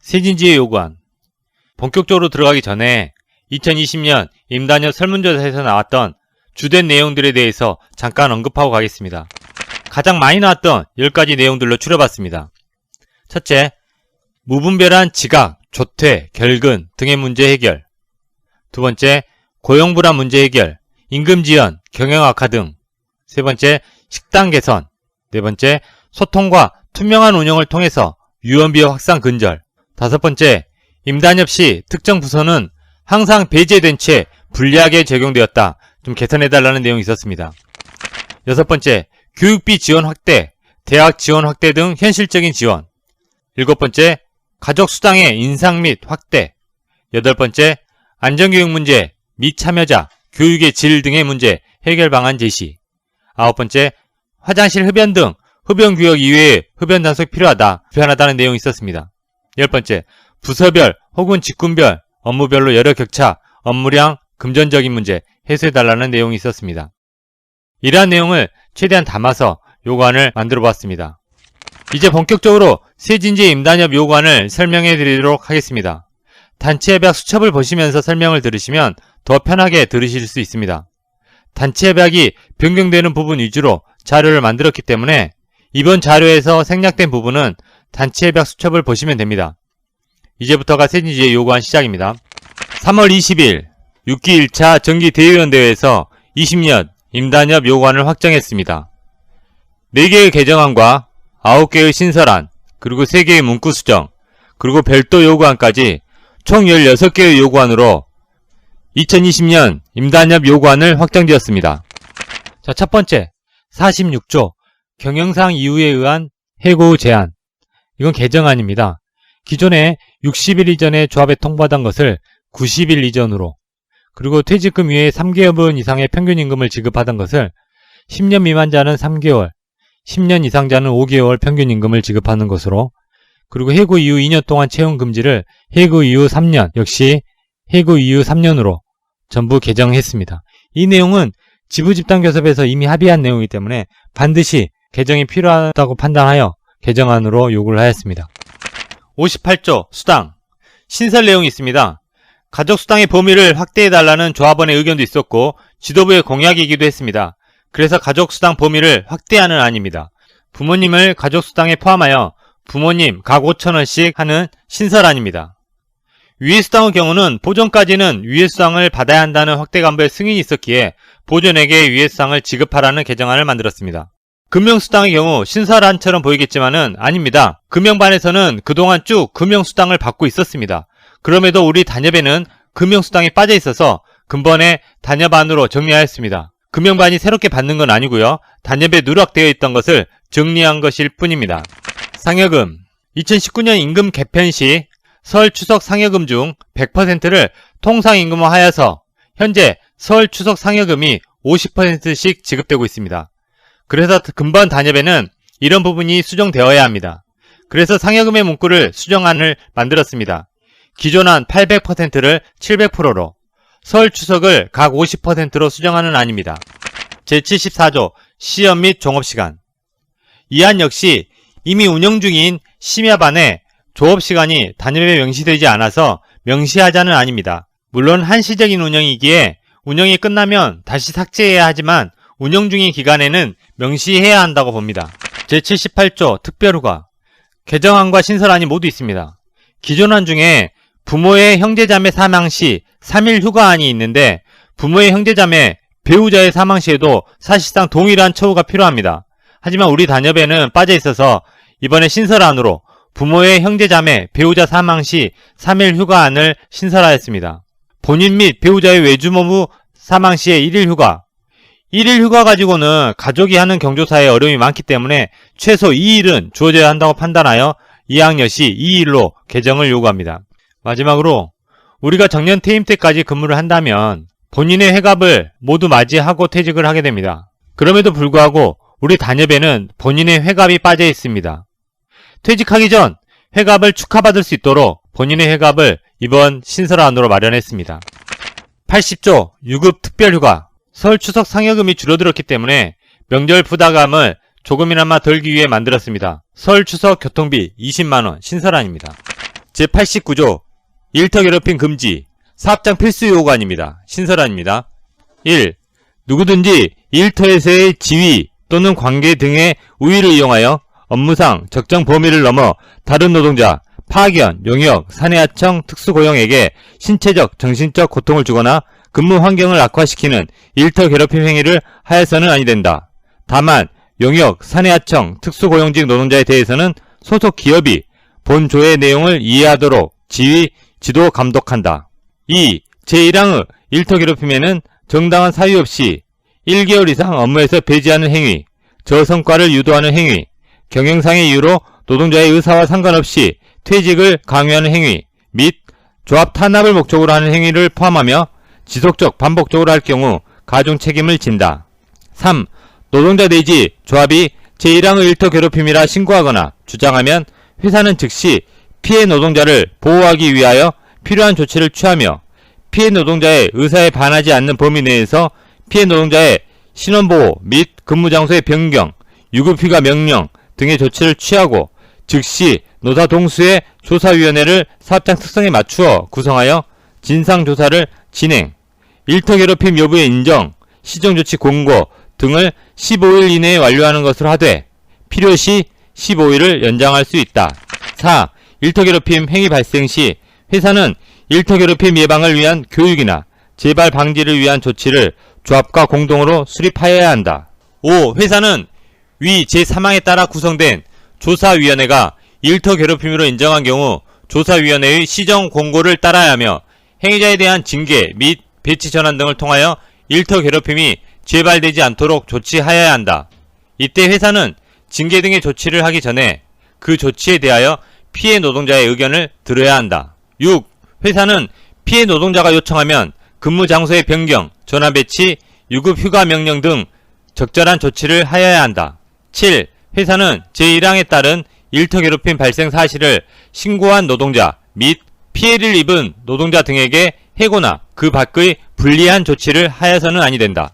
세진지의 요구안. 본격적으로 들어가기 전에 2020년 임단협 설문조사에서 나왔던 주된 내용들에 대해서 잠깐 언급하고 가겠습니다. 가장 많이 나왔던 10가지 내용들로 추려봤습니다. 첫째, 무분별한 지각, 조퇴, 결근 등의 문제 해결. 두 번째, 고용불안 문제 해결, 임금 지연, 경영 악화 등. 세 번째, 식당 개선. 네 번째, 소통과 투명한 운영을 통해서 유언비어 확산 근절. 다섯 번째, 임단협 시 특정 부서는 항상 배제된 채 불리하게 적용되었다. 좀 개선해달라는 내용이 있었습니다. 여섯 번째, 교육비 지원 확대, 대학 지원 확대 등 현실적인 지원. 일곱 번째, 가족수당의 인상 및 확대. 여덟 번째, 안전교육 문제 및 참여자, 교육의 질 등의 문제 해결 방안 제시. 아홉 번째, 화장실 흡연 등 흡연구역 이외에 흡연 단속 필요하다, 불편하다는 내용이 있었습니다. 열 번째, 부서별 혹은 직군별, 업무별로 여러 격차, 업무량, 금전적인 문제 해소해달라는 내용이 있었습니다. 이러한 내용을 최대한 담아서 요구안을 만들어 보았습니다. 이제 본격적으로 세진지 임단협 요구안을 설명해 드리도록 하겠습니다. 단체협약 수첩을 보시면서 설명을 들으시면 더 편하게 들으실 수 있습니다. 단체협약이 변경되는 부분 위주로 자료를 만들었기 때문에 이번 자료에서 생략된 부분은 단체협약 수첩을 보시면 됩니다. 이제부터가 세진지의 요구안 시작입니다. 3월 20일 6기 1차 정기대의원대회에서 20년 임단협 요구안을 확정했습니다. 4개의 개정안과 9개의 신설안, 그리고 3개의 문구 수정, 그리고 별도 요구안까지 총 16개의 요구안으로 2020년 임단협 요구안을 확정되었습니다. 자, 첫 번째, 46조 경영상 이유에 의한 해고 제한. 이건 개정안입니다. 기존에 60일 이전에 조합에 통보하던 것을 90일 이전으로, 그리고 퇴직금 이외에 3개월 이상의 평균임금을 지급하던 것을 10년 미만자는 3개월, 10년 이상자는 5개월 평균임금을 지급하는 것으로, 그리고 해고 이후 2년 동안 채용 금지를 해고 이후 3년, 역시 해고 이후 3년으로 전부 개정했습니다. 이 내용은 지부집단교섭에서 이미 합의한 내용이기 때문에 반드시 개정이 필요하다고 판단하여 개정안으로 요구를 하였습니다. 58조 수당. 신설 내용이 있습니다. 가족수당의 범위를 확대해달라는 조합원의 의견도 있었고 지도부의 공약이기도 했습니다. 그래서 가족수당 범위를 확대하는 안입니다. 부모님을 가족수당에 포함하여 부모님 각 5,000원씩 하는 신설안입니다. 위해수당의 경우는 보존까지는 위해수당을 받아야 한다는 확대간부의 승인이 있었기에 보존에게 위해수당을 지급하라는 개정안을 만들었습니다. 금융수당의 경우 신설안처럼 보이겠지만은 아닙니다. 금융반에서는 그동안 쭉 금융수당을 받고 있었습니다. 그럼에도 우리 단협에는 금융수당이 빠져 있어서 근본에 단협안으로 정리하였습니다. 금융반이 새롭게 받는 건 아니고요. 단협에 누락되어 있던 것을 정리한 것일 뿐입니다. 상여금. 2019년 임금 개편 시 설 추석 상여금 중 100%를 통상임금화하여서 현재 설 추석 상여금이 50%씩 지급되고 있습니다. 그래서 근본 단협에는 이런 부분이 수정되어야 합니다. 그래서 상여금의 문구를 수정안을 만들었습니다. 기존 안 800%를 700%로, 설 추석을 각 50%로 수정하는 안입니다. 제74조 시험 및 종업시간. 이 안 역시 이미 운영 중인 심야반에 조업시간이 단협에 명시되지 않아서 명시하자는 안입니다. 물론 한시적인 운영이기에 운영이 끝나면 다시 삭제해야 하지만 운영 중인 기간에는 명시해야 한다고 봅니다. 제78조 특별휴가. 개정안과 신설안이 모두 있습니다. 기존 안 중에 부모의 형제자매 사망 시 3일 휴가안이 있는데 부모의 형제자매, 배우자의 사망 시에도 사실상 동일한 처우가 필요합니다. 하지만 우리 단협에는 빠져 있어서 이번에 신설안으로 부모의 형제자매, 배우자 사망 시 3일 휴가안을 신설하였습니다. 본인 및 배우자의 외주모부 사망 시에 1일 휴가. 1일 휴가 가지고는 가족이 하는 경조사에 어려움이 많기 때문에 최소 2일은 주어져야 한다고 판단하여 이 안 역시 2일로 개정을 요구합니다. 마지막으로 우리가 정년 퇴임 때까지 근무를 한다면 본인의 회갑을 모두 맞이하고 퇴직을 하게 됩니다. 그럼에도 불구하고 우리 단협에는 본인의 회갑이 빠져 있습니다. 퇴직하기 전 회갑을 축하받을 수 있도록 본인의 회갑을 이번 신설안으로 마련했습니다. 80조 유급 특별휴가. 설 추석 상여금이 줄어들었기 때문에 명절 부담감을 조금이나마 덜기 위해 만들었습니다. 설 추석 교통비 20만원 신설안입니다. 제89조 일터 괴롭힘 금지 사업장 필수 요구안입니다. 신설안입니다. 1. 누구든지 일터에서의 지위 또는 관계 등의 우위를 이용하여 업무상 적정 범위를 넘어 다른 노동자, 파견, 용역, 사내하청, 특수고용에게 신체적, 정신적 고통을 주거나 근무 환경을 악화시키는 일터 괴롭힘 행위를 하여서는 아니 된다. 다만 용역, 사내하청, 특수고용직 노동자에 대해서는 소속 기업이 본 조의 내용을 이해하도록 지휘, 지도, 감독한다. 2. 제1항의 일터 괴롭힘에는 정당한 사유 없이 1개월 이상 업무에서 배제하는 행위, 저성과를 유도하는 행위, 경영상의 이유로 노동자의 의사와 상관없이 퇴직을 강요하는 행위 및 조합 탄압을 목적으로 하는 행위를 포함하며 지속적 반복적으로 할 경우 가중 책임을 진다. 3. 노동자 내지 조합이 제1항의 일터 괴롭힘이라 신고하거나 주장하면 회사는 즉시 피해 노동자를 보호하기 위하여 필요한 조치를 취하며 피해 노동자의 의사에 반하지 않는 범위 내에서 피해 노동자의 신원보호 및 근무장소의 변경, 유급휴가 명령 등의 조치를 취하고 즉시 노사 동수의 조사위원회를 사업장 특성에 맞추어 구성하여 진상조사를 진행, 일터 괴롭힘 여부의 인정, 시정조치 공고 등을 15일 이내에 완료하는 것으로 하되 필요시 15일을 연장할 수 있다. 4. 일터 괴롭힘 행위 발생 시 회사는 일터 괴롭힘 예방을 위한 교육이나 재발 방지를 위한 조치를 조합과 공동으로 수립하여야 한다. 5. 회사는 위 제3항에 따라 구성된 조사위원회가 일터 괴롭힘으로 인정한 경우 조사위원회의 시정 공고를 따라야 하며 행위자에 대한 징계 및 배치 전환 등을 통하여 일터 괴롭힘이 재발되지 않도록 조치하여야 한다. 이때 회사는 징계 등의 조치를 하기 전에 그 조치에 대하여 피해 노동자의 의견을 들어야 한다. 6. 회사는 피해 노동자가 요청하면 근무 장소의 변경, 전환 배치, 유급 휴가 명령 등 적절한 조치를 하여야 한다. 7. 회사는 제1항에 따른 일터 괴롭힘 발생 사실을 신고한 노동자 및 피해를 입은 노동자 등에게 해고나 그 밖의 불리한 조치를 하여서는 아니 된다.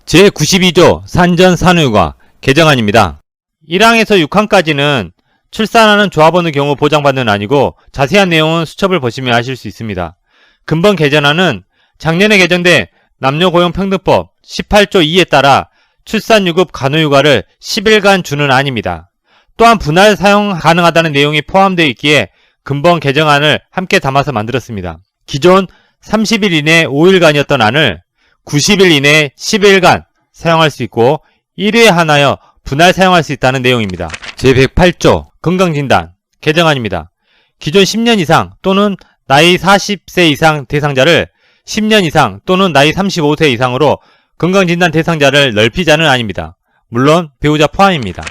제92조 산전산후유가 개정안입니다. 1항에서 6항까지는 출산하는 조합원의 경우 보장받는 아니고 자세한 내용은 수첩을 보시면 아실 수 있습니다. 근본 개정안은 작년에 개정된 남녀고용평등법 18조 2에 따라 출산유급 간호휴가를 10일간 주는 안입니다. 또한 분할 사용 가능하다는 내용이 포함되어 있기에 근본 개정안을 함께 담아서 만들었습니다. 기존 30일 이내 5일간이었던 안을 90일 이내 10일간 사용할 수 있고 1회에 하나여 분할 사용할 수 있다는 내용입니다. 제108조 건강진단 개정안입니다. 기존 10년 이상 또는 나이 40세 이상 대상자를 10년 이상 또는 나이 35세 이상으로 건강진단 대상자를 넓히자는 안입니다. 물론 배우자 포함입니다.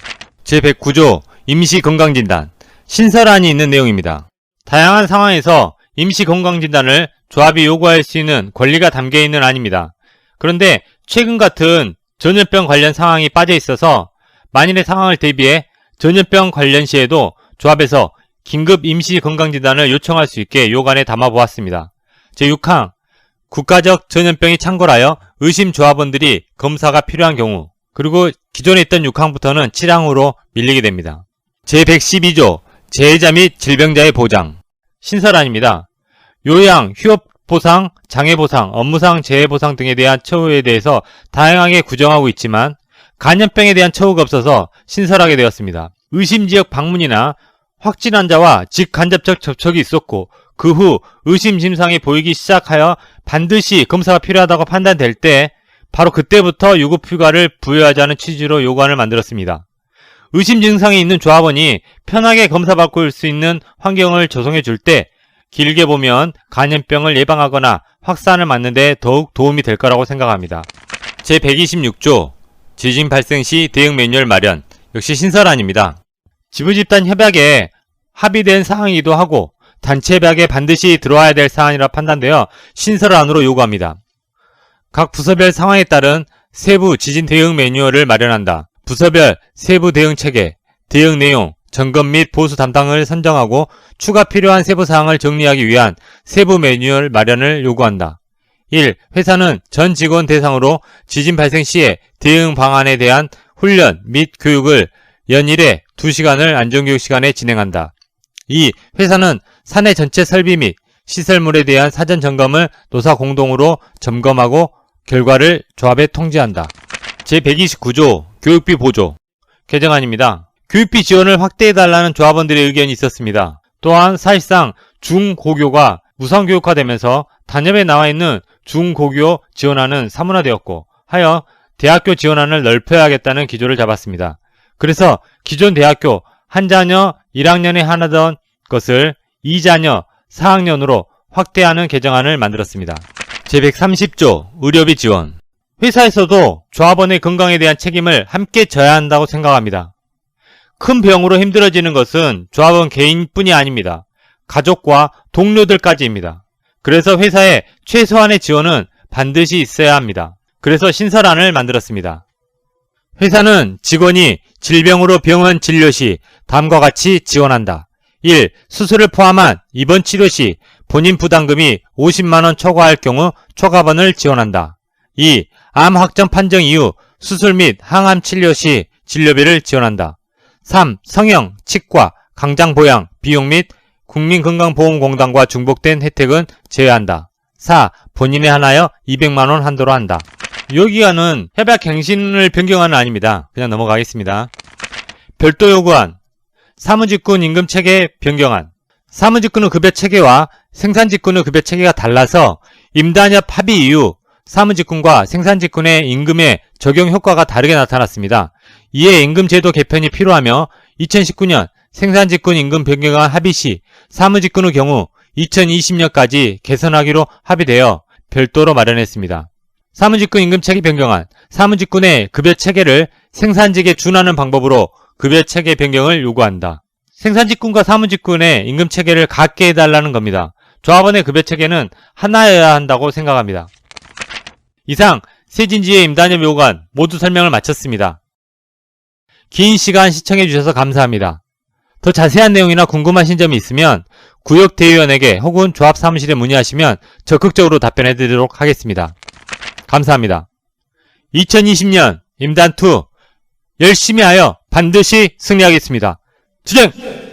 제109조 임시건강진단 신설안이 있는 내용입니다. 다양한 상황에서 임시건강진단을 조합이 요구할 수 있는 권리가 담겨있는 안입니다. 그런데 최근 같은 전염병 관련 상황이 빠져 있어서 만일의 상황을 대비해 전염병 관련 시에도 조합에서 긴급 임시건강진단을 요청할 수 있게 요간에 담아보았습니다. 제6항 국가적 전염병이 창궐하여 의심 조합원들이 검사가 필요한 경우, 그리고 기존에 있던 6항부터는 7항으로 밀리게 됩니다. 제112조 재해자 및 질병자의 보장 신설안입니다. 요양, 휴업보상, 장애보상, 업무상 재해보상 등에 대한 처우에 대해서 다양하게 구정하고 있지만 간염병에 대한 처우가 없어서 신설하게 되었습니다. 의심지역 방문이나 확진 환자와 직간접적 접촉이 있었고 그 후 의심 증상이 보이기 시작하여 반드시 검사가 필요하다고 판단될 때 바로 그때부터 유급휴가를 부여하자는 취지로 요구안을 만들었습니다. 의심 증상이 있는 조합원이 편하게 검사받을 수 있는 환경을 조성해 줄 때 길게 보면 간염병을 예방하거나 확산을 막는 데 더욱 도움이 될 거라고 생각합니다. 제126조 지진 발생 시 대응 매뉴얼 마련 역시 신설안입니다. 지부집단 협약에 합의된 사항이기도 하고 단체 협약에 반드시 들어와야 될 사안이라 판단되어 신설안으로 요구합니다. 각 부서별 상황에 따른 세부 지진 대응 매뉴얼을 마련한다. 부서별 세부 대응 체계, 대응 내용, 점검 및 보수 담당을 선정하고 추가 필요한 세부 사항을 정리하기 위한 세부 매뉴얼 마련을 요구한다. 1. 회사는 전 직원 대상으로 지진 발생 시에 대응 방안에 대한 훈련 및 교육을 연 1회 2시간을 안전교육 시간에 진행한다. 2. 회사는 사내 전체 설비 및 시설물에 대한 사전 점검을 노사 공동으로 점검하고 결과를 조합에 통지한다. 제129조 교육비 보조 개정안입니다. 교육비 지원을 확대해달라는 조합원들의 의견이 있었습니다. 또한 사실상 중고교가 무상교육화되면서 단협에 나와있는 중고교 지원안은 사문화되었고 하여 대학교 지원안을 넓혀야겠다는 기조를 잡았습니다. 그래서 기존 대학교 한 자녀 1학년에 하나던 것을 2자녀 4학년으로 확대하는 개정안을 만들었습니다. 제130조 의료비 지원 회사에서도 조합원의 건강에 대한 책임을 함께 져야 한다고 생각합니다. 큰 병으로 힘들어지는 것은 조합원 개인뿐이 아닙니다. 가족과 동료들까지입니다. 그래서 회사에 최소한의 지원은 반드시 있어야 합니다. 그래서 신설안을 만들었습니다. 회사는 직원이 질병으로 병원 진료 시 다음과 같이 지원한다. 1. 수술을 포함한 입원 치료 시 본인 부담금이 50만원 초과할 경우 초과분을 지원한다. 2. 암 확정 판정 이후 수술 및 항암 치료 시 진료비를 지원한다. 3. 성형, 치과, 강장보양, 비용 및 국민건강보험공단과 중복된 혜택은 제외한다. 4. 본인에 한하여 200만원 한도로 한다. 여기가는 협약갱신을 변경하는 아닙니다. 그냥 넘어가겠습니다. 별도 요구안 사무직군 임금체계 변경안 사무직군의 급여체계와 생산직군의 급여체계가 달라서 임단협 합의 이후 사무직군과 생산직군의 임금의 적용 효과가 다르게 나타났습니다. 이에 임금제도 개편이 필요하며 2019년 생산직군 임금 변경안 합의 시 사무직군의 경우 2020년까지 개선하기로 합의되어 별도로 마련했습니다. 사무직군 임금체계 변경안 사무직군의 급여체계를 생산직에 준하는 방법으로 급여체계 변경을 요구한다. 생산직군과 사무직군의 임금체계를 같게 해달라는 겁니다. 조합원의 급여체계는 하나여야 한다고 생각합니다. 이상 세진지의 임단협 요구안 모두 설명을 마쳤습니다. 긴 시간 시청해주셔서 감사합니다. 더 자세한 내용이나 궁금하신 점이 있으면 구역대의원에게 혹은 조합사무실에 문의하시면 적극적으로 답변해드리도록 하겠습니다. 감사합니다. 2020년 임단2 열심히 하여 반드시 승리하겠습니다. 투쟁!